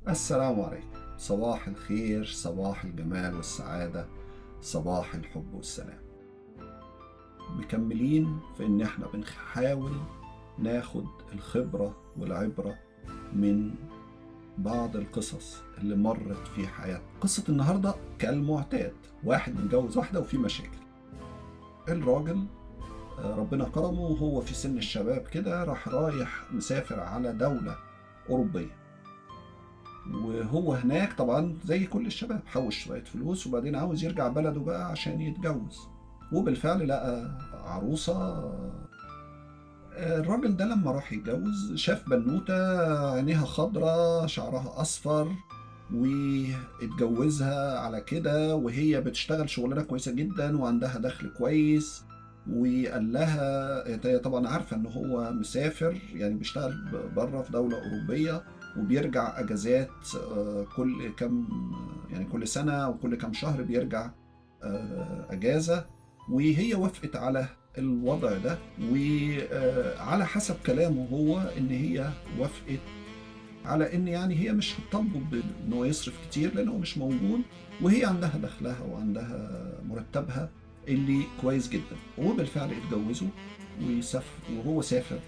السلام عليكم. صباح الخير، صباح الجمال والسعادة، صباح الحب والسلام. مكملين في ان احنا بنحاول ناخد الخبرة والعبرة من بعض القصص اللي مرت في حياتنا. قصة النهاردة كالمعتاد، واحد متجوز واحدة وفي مشاكل. الراجل ربنا كرمه وهو في سن الشباب كده، رايح مسافر على دولة أوروبية. وهو هناك طبعا زي كل الشباب حوش شوية فلوس وبعدين عاوز يرجع بلده بقى عشان يتجوز. وبالفعل لقى عروسة. الراجل ده لما راح يتجوز شاف بنوتة عينيها خضرة شعرها أصفر، واتجوزها على كده وهي بتشتغل شغلانة كويسة جدا وعندها دخل كويس. وقال لها هي طبعا عارفة ان هو مسافر، يعني بيشتغل بره في دولة أوروبية وبيرجع اجازات كل كام، يعني كل سنة او كل كام شهر بيرجع اجازة. وهي وافقت على الوضع ده، وعلى حسب كلامه هو ان هي وافقت على ان يعني هي مش هتطالبه بان هو يصرف كتير لانه مش موجود، وهي عندها دخلها وعندها مرتبها اللي كويس جدا. وبالفعل اتجوزوا وسافر، وهو سافر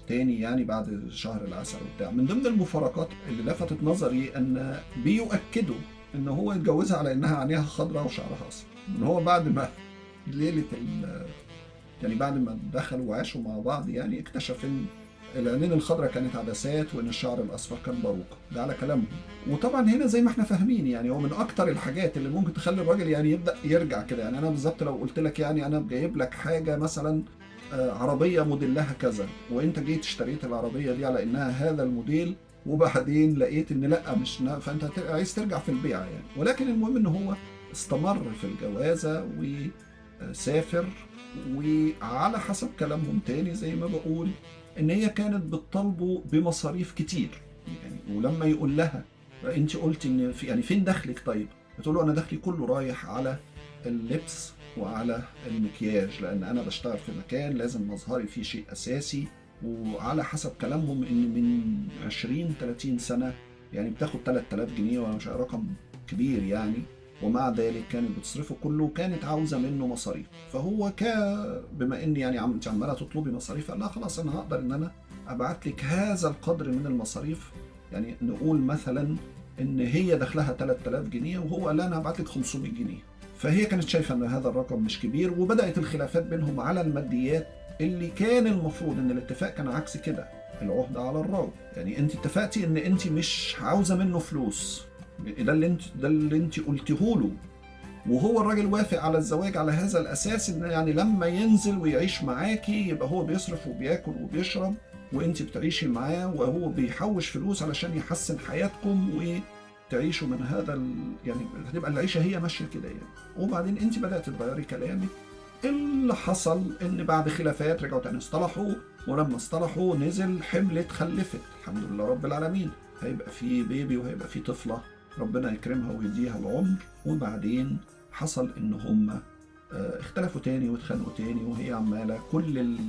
تاني يعني بعد شهر العسل وبتاع. من ضمن المفارقات اللي لفتت نظري ان بيؤكدوا ان هو اتجوزها على انها عينيها خضراء وشعرها اصفر، ان هو بعد ما ليله يعني بعد ما دخلوا وعاشوا مع بعض يعني اكتشف ان العينين الخضراء كانت عدسات وان الشعر الاصفر كان باروكه، ده على كلامهم. وطبعا هنا زي ما احنا فاهمين يعني هو من اكتر الحاجات اللي ممكن تخلي الراجل يعني يبدا يرجع كده. يعني انا بالظبط لو قلت لك يعني انا جايب لك حاجه مثلا عربيه موديلها كذا، وانت جيت اشتريت العربيه دي على انها هذا الموديل، وبعدين لقيت ان لا مش فانت عايز ترجع في البيعه يعني. ولكن المهم ان هو استمر في الجوازه وسافر. وعلى حسب كلامهم تاني زي ما بقول ان هي كانت بتطالبه بمصاريف كتير يعني. ولما يقول لها انت قلتي ان في يعني فين دخلك؟ طيب بتقول له انا دخلي كله رايح على اللبس وعلى المكياج، لان انا بشتغل في مكان لازم مظهري فيه شيء اساسي. وعلى حسب كلامهم ان من 20 30 سنه يعني بتاخد 3000 جنيه، وانا مش رقم كبير يعني. ومع ذلك كانت بتصرفه كله وكانت عاوزه منه مصاريف. فهو بما ان يعني انت عماله تطلبي مصاريف، قال لها خلاص انا هقدر ان انا ابعت لك هذا القدر من المصاريف. يعني نقول مثلا ان هي دخلها 3000 جنيه وهو قال لها انا هبعت لك 500 جنيه. فهي كانت شايفه ان هذا الرقم مش كبير، وبدات الخلافات بينهم على الماديات اللي كان المفروض ان الاتفاق كان عكس كده، العهده على الراجل. يعني انت اتفقتي ان انت مش عاوزه منه فلوس، ده اللي انت قلتيه له. وهو الراجل وافق على الزواج على هذا الاساس ان يعني لما ينزل ويعيش معاكي يبقى هو بيصرف وبياكل وبيشرب وانت بتعيشي معاه، وهو بيحوش فلوس علشان يحسن حياتكم وتعيشوا من هذا يعني هتبقى العيشه هي ماشيه كده يعني. وبعدين انت بدات تغيري كلامك. اللي حصل ان بعد خلافات رجعوا تاني اصطلحوا، ولما اصطلحوا نزل حملت خلفت الحمد لله رب العالمين. هيبقى في بيبي وهيبقى في طفله، ربنا يكرمها ويديها العمر. وبعدين حصل ان هم اختلفوا تاني واتخانقوا تاني، وهي عماله كل اللي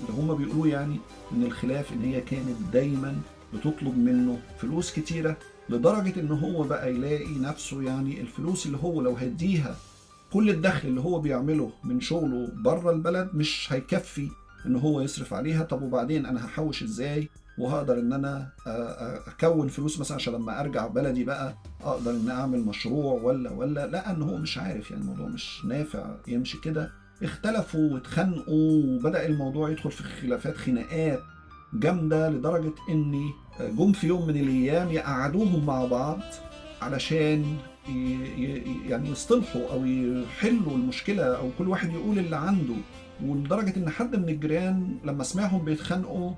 هم بيقولوه يعني ان الخلاف ان هي كانت دايما بتطلب منه فلوس كتيره، لدرجه ان هو بقى يلاقي نفسه يعني الفلوس اللي هو لو هيديها كل الدخل اللي هو بيعمله من شغله بره البلد مش هيكفي ان هو يصرف عليها. طب وبعدين انا هحوش ازاي وهقدر ان انا اكون فلوس مثلا عشان لما ارجع بلدي بقى اقدر ان اعمل مشروع ولا لا، ان هو مش عارف يعني الموضوع مش نافع يمشي كده. اختلفوا واتخانقوا وبدأ الموضوع يدخل في خناقات جامدة، لدرجة ان جم في يوم من الايام يقعدوهم مع بعض علشان يعني يصطلحوا او يحلوا المشكله او كل واحد يقول اللي عنده. ولدرجه ان حد من الجيران لما سمعهم بيتخانقوا،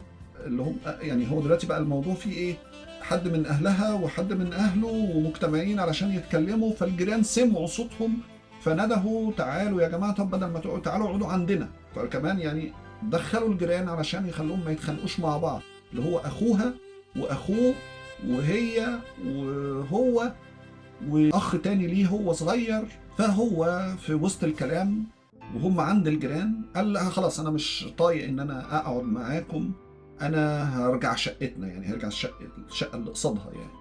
اللي هم يعني هو دلوقتي بقى الموضوع فيه ايه، حد من اهلها وحد من اهله ومجتمعين علشان يتكلموا، فالجيران سمعوا صوتهم فندهوا تعالوا يا جماعه، طب بدل ما تقعدوا تعالوا اقعدوا عندنا. فكمان يعني دخلوا الجيران علشان يخلوهم ما يتخانقوش مع بعض، اللي هو اخوها واخوه وهي وهو واخ تاني ليه هو صغير. فهو في وسط الكلام وهم عند الجيران قال لها خلاص انا مش طايق ان انا اقعد معاكم، انا هرجع شقتنا، يعني هرجع الشقه اللي قصادها يعني.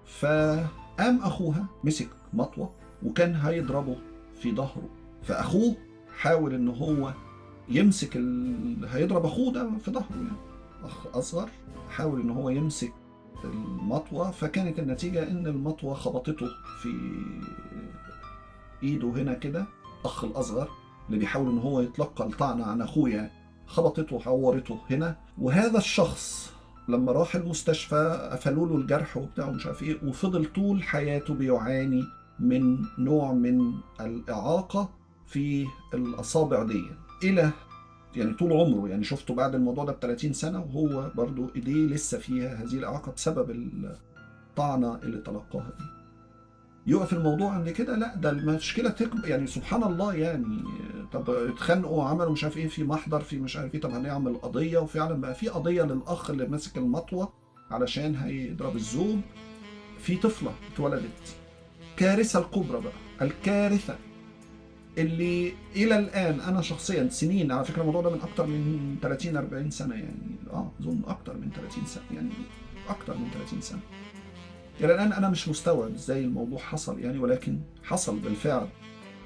فقام أخوها مسك مطوة وكان هيضربه في ظهره، فأخوه حاول إن هو يمسك هيضرب أخوه ده في ظهره يعني، أخ أصغر حاول إن هو يمسك المطوة، فكانت النتيجة إن المطوة خبطته في إيده هنا كده. أخ الأصغر اللي بيحاول إن هو يتلقى الطعنة عن أخوه خبطته وعورته هنا. وهذا الشخص لما راح المستشفى قفلوا له الجرح وبتاعه مش عارف ايه، وفضل طول حياته بيعاني من نوع من الإعاقة في الأصابع دي إلى يعني طول عمره. يعني شفته بعد الموضوع ده ب30 سنة وهو برضو إيديه لسه فيها هذه الإعاقة بسبب الطعنة اللي تلقاها دي. يقف الموضوع عند كده؟ لا، ده المشكلة تكبر يعني، سبحان الله يعني. طب اتخانقوا وعملوا مش عارف ايه في محضر في مش عارف ايه، طب هنعمل قضية، وفعلا بقى في قضية للأخ اللي ماسك المطوة علشان هيضرب الزوج في طفلة اتولدت. كارثة الكبرى بقى، الكارثة اللي إلى الآن أنا شخصيا سنين، على فكرة الموضوع ده من أكتر من 30-40 سنة يعني، أظن أكتر من 30 سنة يعني، أكتر من 30 سنة. إلى الآن أنا مش مستوعب إزاي الموضوع حصل يعني، ولكن حصل بالفعل.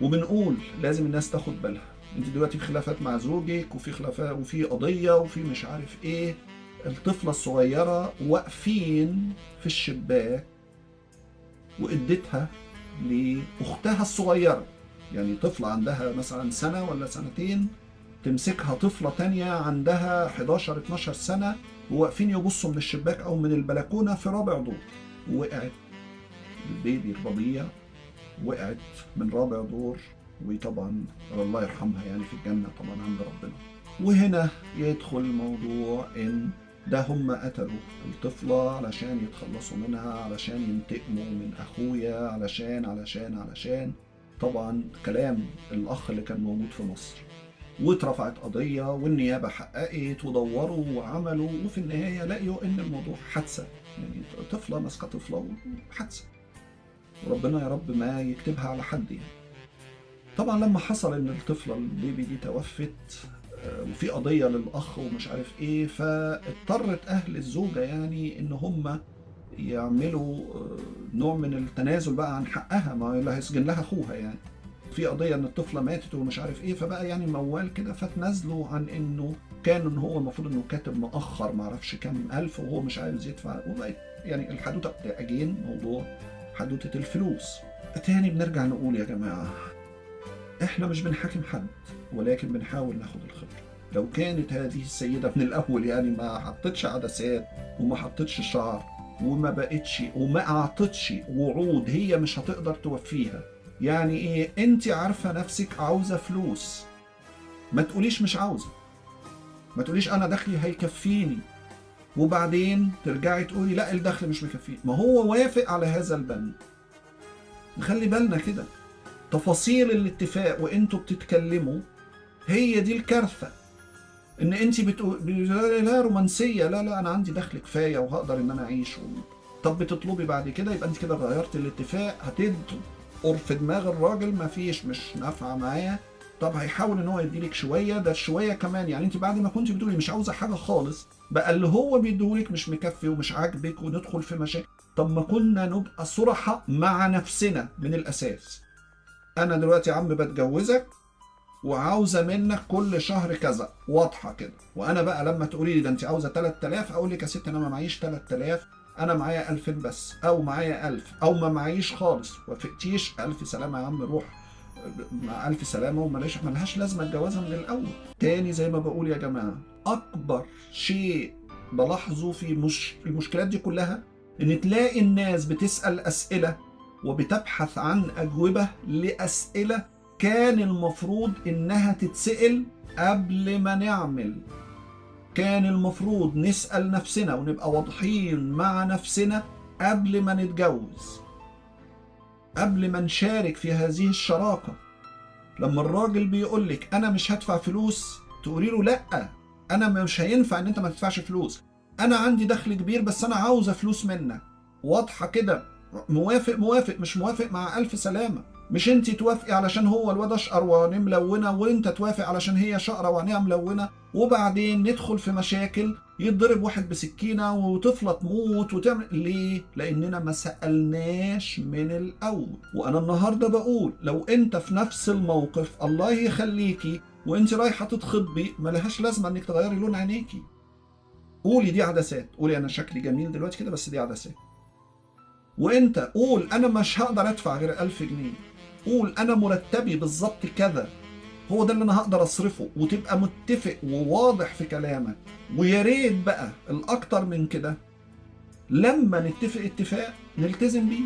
وبنقول لازم الناس تاخد بالها. أنت دلوقتي في خلافات مع زوجك، وفي خلافات وفي قضية وفي مش عارف إيه، الطفلة الصغيرة واقفين في الشباك وإدتها لأختها الصغيرة. يعني طفلة عندها مثلا سنة ولا سنتين تمسكها طفلة تانية عندها 11-12 سنة، وواقفين يبصوا من الشباك أو من البلكونة في رابع دور. وقعت البيبي الرضيع، وقعت من رابع دور، وطبعا الله يرحمها يعني في الجنة طبعا عند ربنا. وهنا يدخل الموضوع ان ده هم قتلوا الطفلة علشان يتخلصوا منها، علشان ينتقموا من اخويا، علشان طبعا كلام الاخ اللي كان موجود في مصر. واترفعت قضية والنيابة حققت ودوروا وعملوا، وفي النهاية لقيوا ان الموضوع حادثة يعني، طفلة ماسكة طفلة وحادثة، وربنا يا رب ما يكتبها على حد يعني. طبعا لما حصل ان الطفلة البيبي دي توفت وفي قضية للأخ ومش عارف ايه، فاضطرت أهل الزوجة يعني ان هم يعملوا نوع من التنازل بقى عن حقها، ما اللي هيسجن لها أخوها يعني. في قضية ان الطفلة ماتت ومش عارف ايه، فبقى يعني موال كده، فتنازلوا عن انه كان ان هو المفروض انه كاتب مؤخر معرفش كام ألف وهو مش عايز يدفع، وبقت يعني الحدوتة أجين موضوع حدوتة الفلوس. تاني بنرجع نقول يا جماعة، احنا مش بنحاكم حد، ولكن بنحاول ناخد الخبرة. لو كانت هذه السيدة من الأول يعني ما حطتش عدسات وما حطتش شعر وما بقتش وما أعطتش وعود هي مش هتقدر توفيها، يعني ايه؟ انت عارفة نفسك عاوزة فلوس، ما تقوليش مش عاوزة، ما تقوليش انا دخلي هيكفيني وبعدين ترجعي تقولي لا الدخل مش مكفيني. ما هو وافق على هذا البند. نخلي بالنا كده، تفاصيل الاتفاق وانتوا بتتكلموا هي دي الكارثة. ان انت بتقول لا رومانسية، لا انا عندي دخل كفاية وهقدر ان انا اعيش طب بتطلبي بعد كده، يبقى انت كده غيرت الاتفاق، هتدقر في دماغ الراجل مفيش، مش نافعة معايا. طب هيحاول ان هو يديلك شوية، ده شوية كمان يعني انت بعد ما كنت بتقولي مش عاوزة حاجة خالص، بقى اللي هو بيديهولك مش مكفي ومش عاجبك وندخل في مشاكل. طب ما كنا نبقى صراحة مع نفسنا من الاساس. انا دلوقتي يا عم بتجوزك وعاوزه منك كل شهر كذا، واضحه كده. وانا بقى لما تقولي لي ده انت عاوزه 3000 اقول لك يا ست انا ما معيش 3000، انا معايا 2000 بس، او معايا 1000، او ما معيش خالص. وافقتيش؟ الف سلامه يا عم، روح مع الف سلامه، ملهاش لازمه الجوازه من الاول. تاني زي ما بقول يا جماعه، اكبر شيء بلاحظه في المشكلات دي كلها ان تلاقي الناس بتسال اسئله وبتبحث عن اجوبه لاسئله كان المفروض انها تتسأل قبل ما نعمل. كان المفروض نسأل نفسنا ونبقى واضحين مع نفسنا قبل ما نتجوز، قبل ما نشارك في هذه الشراكة. لما الراجل بيقولك انا مش هدفع فلوس، تقولي له لا، انا مش هينفع ان انت ما تدفعش فلوس، انا عندي دخل كبير بس انا عاوزة فلوس منك. واضحة كده، موافق، مش موافق مع الف سلامة. مش انت توافقي علشان هو الواد اشقر وعينيه ملونه، وانت توافق علشان هي شقره وعينيها ملونه، وبعدين ندخل في مشاكل، يتضرب واحد بسكينه وطفله تموت وتعمل ليه؟ لاننا ما سالناش من الاول. وانا النهارده بقول لو انت في نفس الموقف الله يخليكي وانت رايحه تتخطبي، ملهاش لازمه انك تغيري لون عينيكي. قولي دي عدسات، قولي انا شكلي جميل دلوقتي كده بس دي عدسات. وانت قول انا مش هقدر ادفع غير 1000 جنيه، قول انا مرتبي بالظبط كذا، هو ده اللي انا هقدر اصرفه، وتبقى متفق وواضح في كلامك. ويا ريت بقى الاكتر من كده لما نتفق اتفاق نلتزم بيه،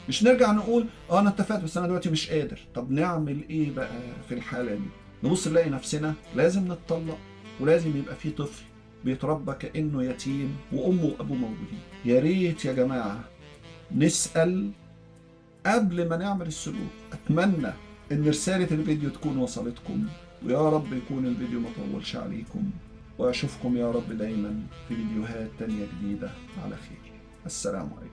مش نرجع نقول انا اتفقت بس انا دلوقتي مش قادر. طب نعمل ايه بقى في الحالة دي؟ نبص نلاقي نفسنا لازم نتطلق، ولازم يبقى في طفل بيتربى كأنه يتيم وامه وابوه موجودين. يا ريت يا جماعة نسأل قبل ما نعمل السلوك. أتمنى إن رسالة الفيديو تكون وصلتكم، ويا رب يكون الفيديو مطولش عليكم، وأشوفكم يا رب دايما في فيديوهات تانية جديدة على خير. السلام عليكم.